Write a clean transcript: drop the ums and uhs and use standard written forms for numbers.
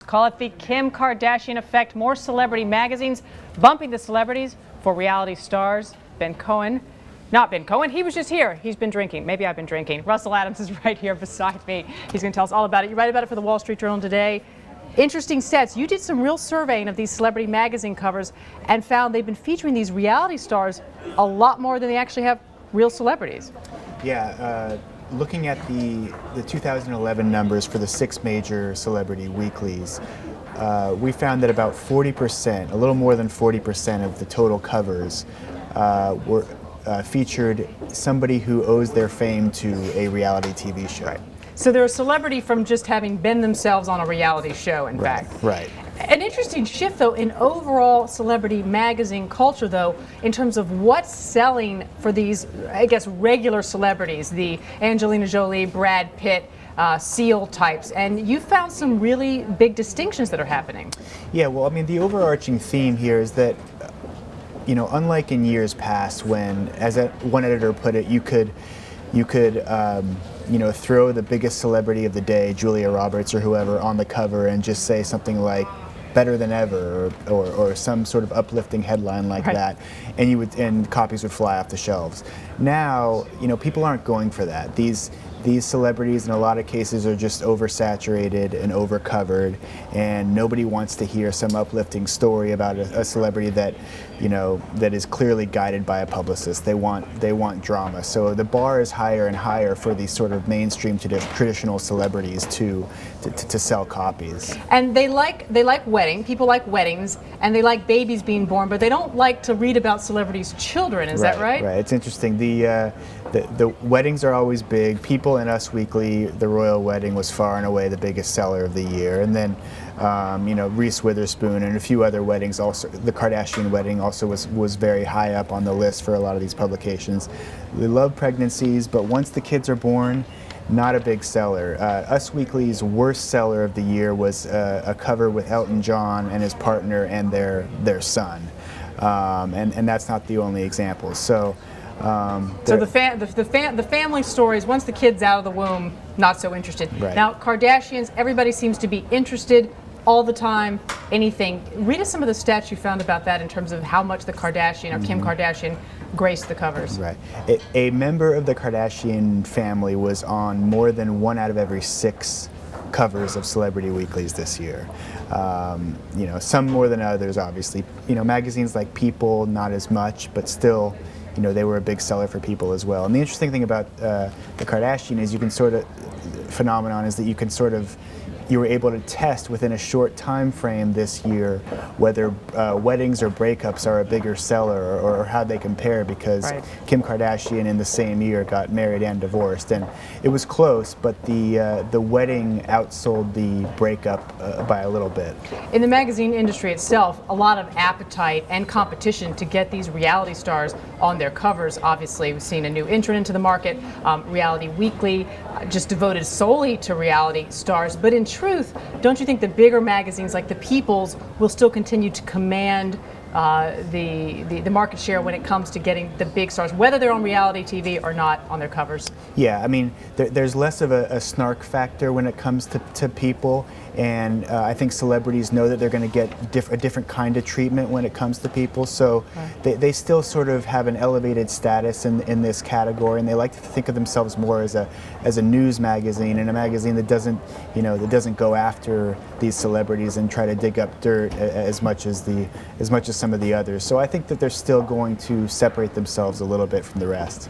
Call it the Kim Kardashian effect. More celebrity magazines bumping the celebrities for reality stars. Not Ben Cohen, he was just here. He's been drinking. Maybe I've been drinking. Russell Adams is right here beside me. He's going to tell us all about it. You write about it for the Wall Street Journal today. Interesting stats. You did some real surveying of these celebrity magazine covers and found they've been featuring these reality stars a lot more than they actually have real celebrities. Yeah, looking at the 2011 numbers for the 6 major celebrity weeklies, we found that about 40%, a little more than 40% of the total covers were featured somebody who owes their fame to a reality TV show. Right. So they're a celebrity from just having been themselves on a reality show, in fact. Right. An interesting shift, though, in overall celebrity magazine culture, though, in terms of what's selling for these, I guess, regular celebrities, the Angelina Jolie, Brad Pitt, SEAL types, and you found some really big distinctions that are happening. Yeah, well, I mean, the overarching theme here is that, you know, unlike in years past when, as one editor put it, you could you know, throw the biggest celebrity of the day, Julia Roberts or whoever, on the cover and just say something like "better than ever" or some sort of uplifting headline like that, and copies would fly off the shelves. Now, you know, people aren't going for that. These celebrities in a lot of cases are just oversaturated and overcovered, and nobody wants to hear some uplifting story about a celebrity that, you know, that is clearly guided by a publicist. They want drama. So the bar is higher and higher for these sort of mainstream traditional celebrities to sell copies. And they like wedding. People like weddings, and they like babies being born, but they don't like to read about celebrities' children. Is that right? Right. It's interesting. The weddings are always big. People in Us Weekly, the royal wedding was far and away the biggest seller of the year, and then you know, Reese Witherspoon and a few other weddings. Also, the Kardashian wedding also was very high up on the list for a lot of these publications. They love pregnancies, but once the kids are born, not a big seller. Us Weekly's worst seller of the year was a cover with Elton John and his partner and their son, and that's not the only example. So. So the family stories, once the kid's out of the womb, not so interested. Right. Now, Kardashians, everybody seems to be interested all the time, anything. Read us some of the stats you found about that in terms of how much the Kardashian or Kim Kardashian graced the covers. Right. A member of the Kardashian family was on more than 1 out of every 6 covers of celebrity weeklies this year. You know, some more than others, obviously. You know, magazines like People, not as much, but still, you know, they were a big seller for People as well. And the interesting thing about the Kardashian is phenomenon is that you were able to test within a short time frame this year whether weddings or breakups are a bigger seller or how they compare, because Kim Kardashian in the same year got married and divorced, and it was close, but the wedding outsold the breakup by a little bit. In the magazine industry itself, a lot of appetite and competition to get these reality stars on their covers. Obviously, we've seen a new entrant into the market, Reality Weekly, just devoted solely to reality stars. But in truth, don't you think the bigger magazines like the People's will still continue to command the market share when it comes to getting the big stars, whether they're on reality TV or not, on their covers? Yeah, I mean, there's less of a snark factor when it comes to People, and I think celebrities know that they're going to get a different kind of treatment when it comes to People, so they still sort of have an elevated status in this category, and they like to think of themselves more as a news magazine, and a magazine that doesn't go after these celebrities and try to dig up dirt as much as some of the others. So I think that they're still going to separate themselves a little bit from the rest.